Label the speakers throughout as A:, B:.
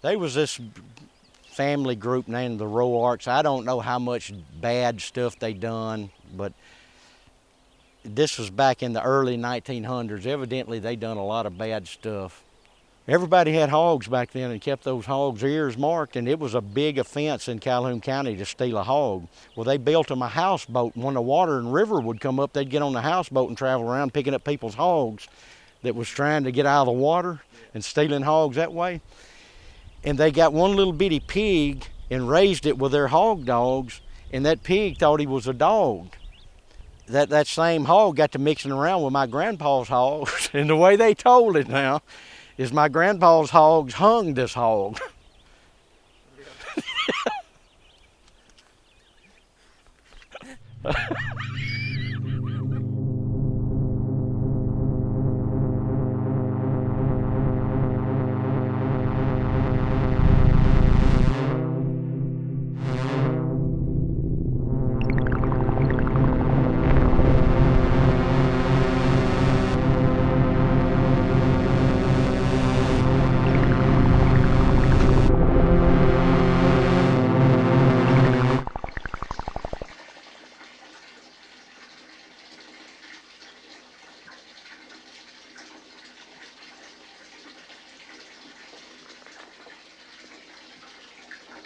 A: They was this family group named the Roarks. I don't know how much bad stuff they done, but this was back in the early 1900s. Evidently, they done a lot of bad stuff. Everybody had hogs back then and kept those hogs' ears marked, and it was a big offense in Calhoun County to steal a hog. Well, they built them a houseboat, and when the water and river would come up, they'd get on the houseboat and travel around picking up people's hogs that was trying to get out of the water and stealing hogs that way. And they got one little bitty pig and raised it with their hog dogs, and that pig thought he was a dog. That same hog got to mixing around with my grandpa's hogs, and the way they told it now is my grandpa's hogs hung this hog.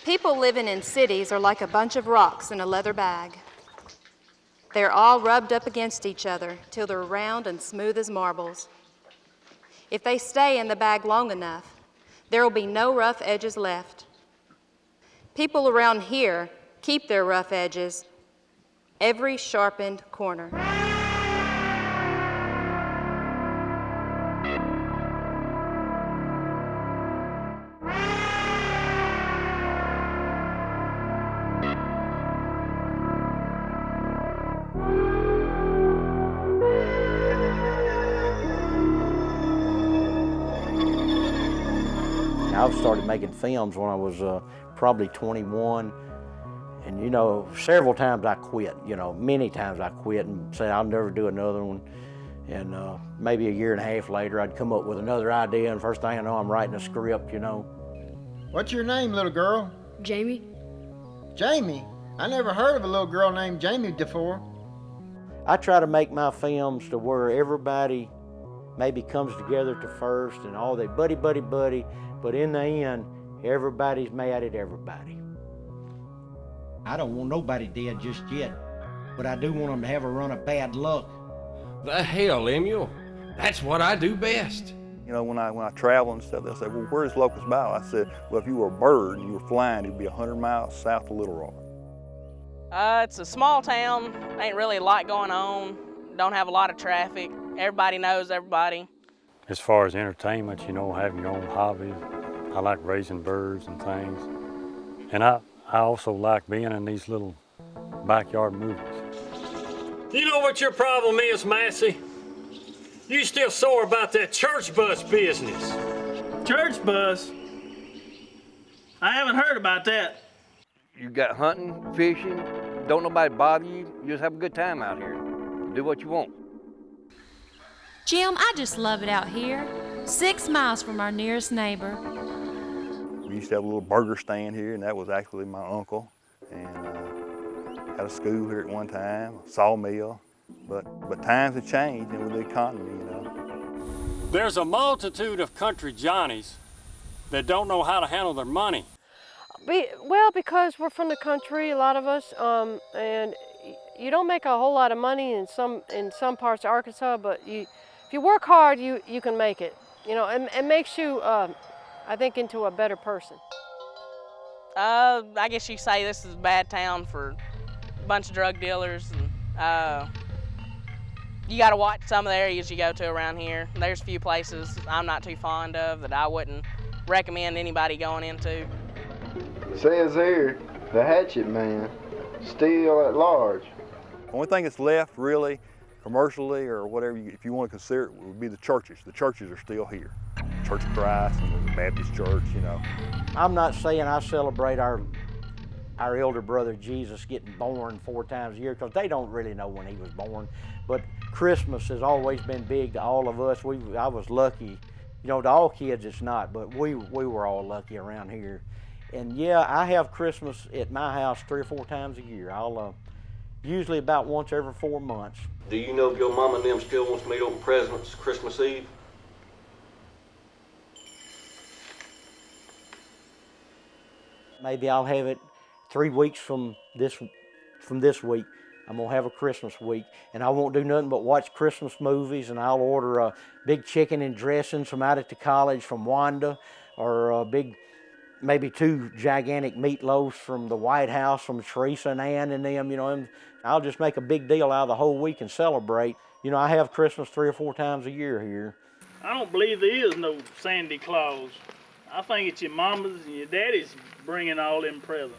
B: People living in cities are like a bunch of rocks in a leather bag. They're all rubbed up against each other till they're round and smooth as marbles. If they stay in the bag long enough, there will be no rough edges left. People around here keep their rough edges every sharpened corner.
A: I started making films when I was probably 21, and you know, several times I quit, you know, many times I quit and said I'll never do another one. And maybe a year and a half later, I'd come up with another idea, and first thing I know, I'm writing a script, you know.
C: What's your name, little girl?
D: Jamie.
C: Jamie? I never heard of a little girl named Jamie before.
A: I try to make my films to where everybody maybe comes together to first and all that buddy, but in the end, everybody's mad at everybody. I don't want nobody dead just yet, but I do want them to have a run of bad luck.
E: The hell, Lemuel. That's what I do best.
F: You know, when I travel and stuff, they'll say, well, where's Locust Bayou? I said, well, if you were a bird and you were flying, it'd be 100 miles south of Little Rock.
G: It's a small town, ain't really a lot going on, don't have a lot of traffic, everybody knows everybody.
H: As far as entertainment, you know, having your own hobbies, I like raising birds and things. And I also like being in these little backyard movies.
I: You know what your problem is, Massey? You still sore about that church bus business.
J: Church bus? I haven't heard about that.
K: You got hunting, fishing, don't nobody bother you. You just have a good time out here. Do what you want.
L: Jim, I just love it out here. 6 miles from our nearest neighbor.
F: We used to have a little burger stand here, and that was actually my uncle. And had a school here at one time, a sawmill. But times have changed, and with the economy, you know.
I: There's a multitude of country Johnnies that don't know how to handle their money.
D: Well, because we're from the country, a lot of us, and you don't make a whole lot of money in some parts of Arkansas, but if you work hard, you can make it. You know, and it makes you, I think, into a better person.
G: I guess you could say this is a bad town for a bunch of drug dealers, and you got to watch some of the areas you go to around here. There's a few places I'm not too fond of that I wouldn't recommend anybody going into.
C: Says here, the hatchet man, still at large.
F: The only thing that's left, really, commercially or whatever, if you want to consider it, would be the churches. The churches are still here. Church of Christ and the Baptist Church, you know.
A: I'm not saying I celebrate our elder brother Jesus getting born 4 times a year, because they don't really know when he was born. But Christmas has always been big to all of us. I was lucky You know, to all kids it's not, but we were all lucky around here. And yeah, I have Christmas at my house 3 or 4 times a year. I'll usually about once every 4 months.
E: Do you know if your mama and them still wants me to open presents Christmas Eve?
A: Maybe I'll have it 3 weeks from this week. I'm gonna have a Christmas week, and I won't do nothing but watch Christmas movies, and I'll order a big chicken and dressings from out at the college from Wanda, or a big, maybe 2 gigantic meatloaves from the White House from Teresa and Ann and them, you know, and I'll just make a big deal out of the whole week and celebrate. You know, I have Christmas 3 or 4 times a year here.
J: I don't believe there is no Santa Claus. I think it's your mamas and your daddies bringing all them presents.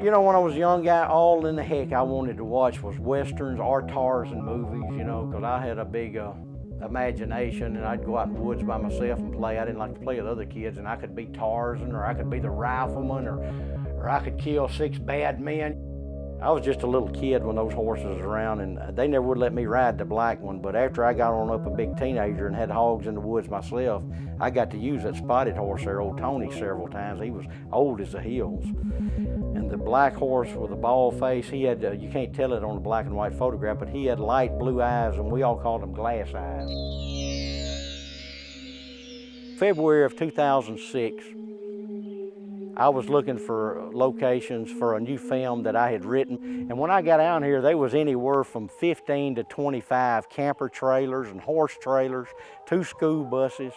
A: You know, when I was a young guy, all in the heck I wanted to watch was westerns or Tarzan movies, you know, because I had a big imagination, and I'd go out in the woods by myself and play. I didn't like to play with other kids, and I could be Tarzan, or I could be the rifleman, or I could kill 6 bad men. I was just a little kid when those horses was around, and they never would let me ride the black one, but after I got on up a big teenager and had hogs in the woods myself, I got to use that spotted horse there, old Tony, several times. He was old as the hills. And the black horse with a bald face, he had, you can't tell it on the black and white photograph, but he had light blue eyes, and we all called them glass eyes. February of 2006, I was looking for locations for a new film that I had written. And when I got down here, there was anywhere from 15 to 25 camper trailers and horse trailers, 2 school buses.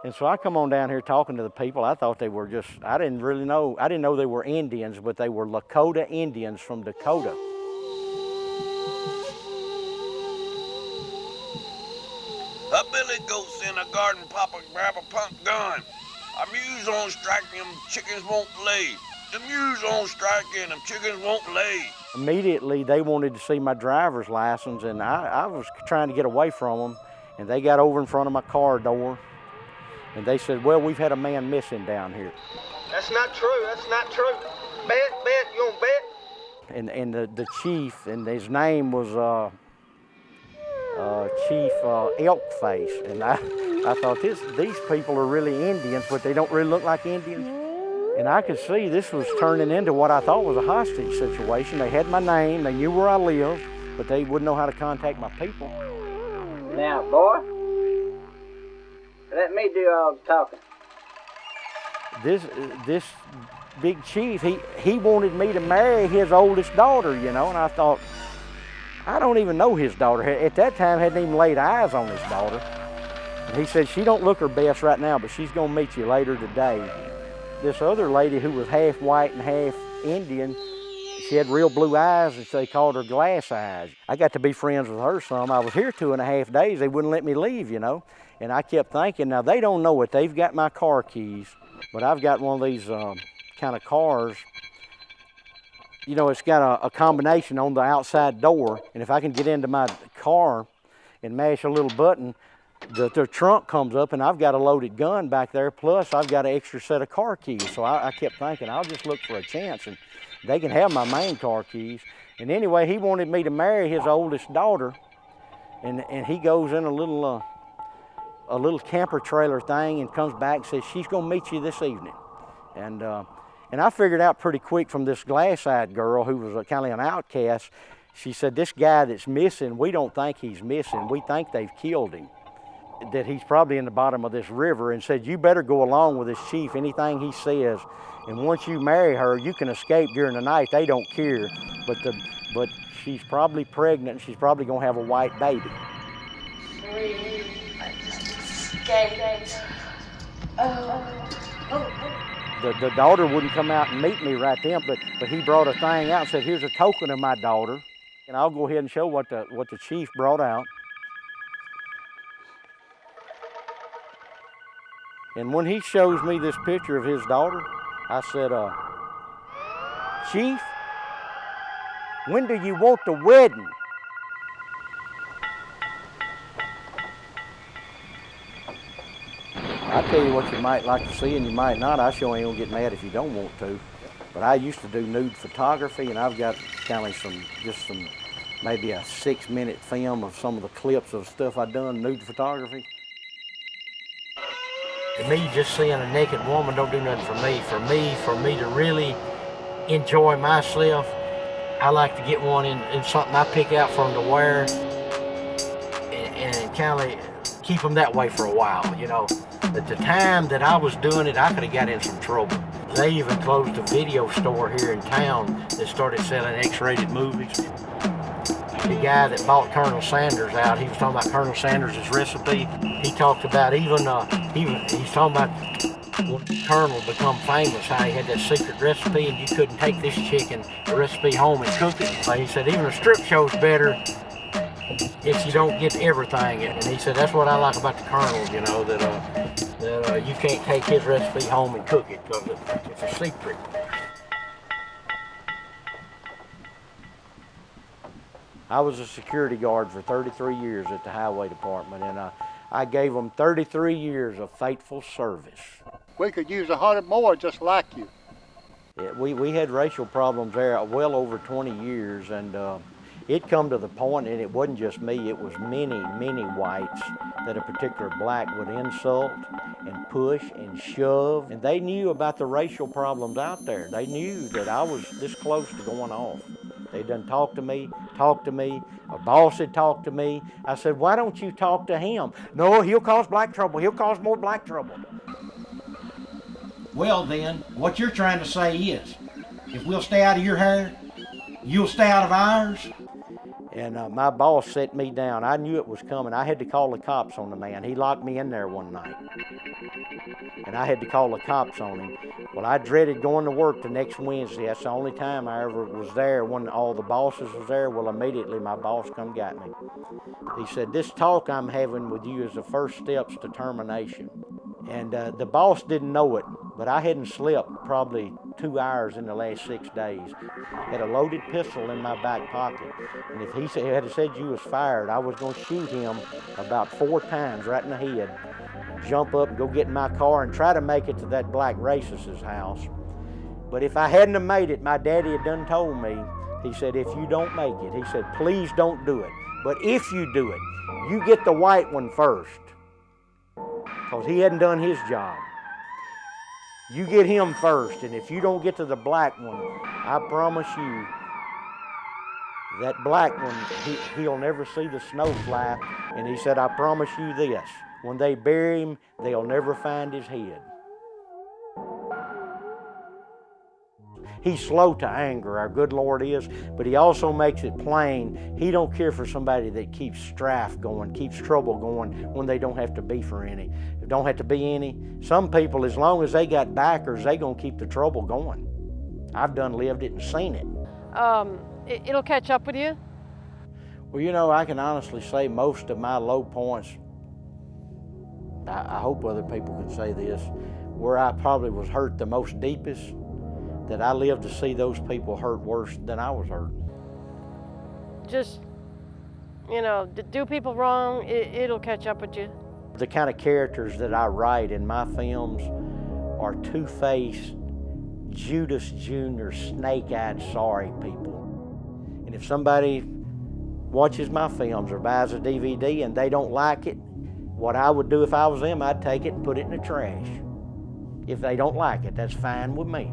A: And so I come on down here talking to the people. I thought they were just, I didn't know they were Indians, but they were Lakota Indians from Dakota.
M: A billy goat's in a garden, Papa grab a pump gun. A muse on striking, them chickens won't lay. The muse on striking, them chickens won't lay.
A: Immediately, they wanted to see my driver's license, and I was trying to get away from them, and they got over in front of my car door, and they said, well, we've had a man missing down here.
N: That's not true, that's not true. Bet, you gonna bet?
A: And the chief, and his name was Chief Elkface, and I thought these people are really Indians, but they don't really look like Indians. And I could see this was turning into what I thought was a hostage situation. They had my name, they knew where I lived, but they wouldn't know how to contact my people.
N: Now, boy, let me do all the talking.
A: This big chief, he wanted me to marry his oldest daughter, you know, and I thought, I don't even know his daughter. At that time, hadn't even laid eyes on his daughter. And he said, she don't look her best right now, but she's gonna meet you later today. This other lady who was half white and half Indian, she had real blue eyes, and so they called her glass eyes. I got to be friends with her some. I was here 2.5 days. They wouldn't let me leave, you know. And I kept thinking, now they don't know it. They've got my car keys, but I've got one of these kind of cars. You know, it's got a combination on the outside door, and if I can get into my car and mash a little button, the trunk comes up, and I've got a loaded gun back there, plus I've got an extra set of car keys. So I kept thinking, I'll just look for a chance, and they can have my main car keys. And anyway, he wanted me to marry his oldest daughter, and he goes in a little camper trailer thing and comes back and says, she's gonna meet you this evening. And I figured out pretty quick from this glass-eyed girl who was kind of an outcast, she said, this guy that's missing, we don't think he's missing, we think they've killed him. That he's probably in the bottom of this river, and said, you better go along with this chief, anything he says, and once you marry her, you can escape during the night, they don't care, but she's probably pregnant, and she's probably gonna have a white baby. The daughter wouldn't come out and meet me right then, but he brought a thing out and said, here's a token of my daughter, and I'll go ahead and show what the chief brought out. And when he shows me this picture of his daughter, I said, Chief, when do you want the wedding? I tell you what you might like to see and you might not. I sure ain't gonna get mad if you don't want to. But I used to do nude photography, and I've got kind of some maybe a 6-minute film of some of the clips of stuff I've done, nude photography. To me, just seeing a naked woman don't do nothing for me. For me to really enjoy myself, I like to get one in something I pick out for them to wear and kind of keep them that way for a while, you know. At the time that I was doing it, I could have got in some trouble. They even closed a video store here in town that started selling X-rated movies. The guy that bought Colonel Sanders out, he was talking about Colonel Sanders' recipe. He talked about he's talking about when Colonel become famous, how he had that secret recipe and you couldn't take this chicken recipe home and cook it. He said even a strip show's better if you don't get everything. And he said that's what I like about the Colonel, you know, that you can't take his recipe home and cook it because it's a secret. I was a security guard for 33 years at the Highway Department, and I gave them 33 years of faithful service.
O: We could use 100 more just like you.
A: Yeah, we had racial problems there well over 20 years, and it come to the point, and it wasn't just me, it was many, many whites that a particular black would insult and push and shove, and they knew about the racial problems out there. They knew that I was this close to going off. They done talked to me. A boss had talked to me. I said, why don't you talk to him? No, he'll cause black trouble. He'll cause more black trouble. Well then, what you're trying to say is, if we'll stay out of your hair, you'll stay out of ours? And my boss set me down. I knew it was coming. I had to call the cops on the man. He locked me in there one night. And I had to call the cops on him. Well, I dreaded going to work the next Wednesday. That's the only time I ever was there when all the bosses was there. Well, immediately my boss come got me. He said, this talk I'm having with you is the first steps to termination. And the boss didn't know it, but I hadn't slept probably 2 hours in the last 6 days. Had a loaded pistol in my back pocket. And if he had said you was fired, I was going to shoot him about 4 times right in the head. Jump up and go get in my car and try to make it to that black racist's house. But if I hadn't have made it, my daddy had done told me, he said, if you don't make it, he said, please don't do it. But if you do it, you get the white one first. Because he hadn't done his job. You get him first, and if you don't get to the black one, I promise you, that black one, he'll never see the snow fly. And he said, I promise you this, when they bury him, they'll never find his head. He's slow to anger, our good Lord is, but he also makes it plain he don't care for somebody that keeps strife going, keeps trouble going when they don't have to be for any. Don't have to be any. Some people, as long as they got backers, they gonna keep the trouble going. I've done lived it and seen it.
D: It'll catch up with you?
A: Well, you know, I can honestly say most of my low points, I hope other people can say this, where I probably was hurt the most deepest, that I lived to see those people hurt worse than I was hurt.
D: Just, you know, do people wrong, it'll catch up with you.
A: The kind of characters that I write in my films are two-faced, Judas Jr., snake-eyed, sorry people. And if somebody watches my films or buys a DVD and they don't like it, what I would do if I was them, I'd take it and put it in the trash. If they don't like it, that's fine with me.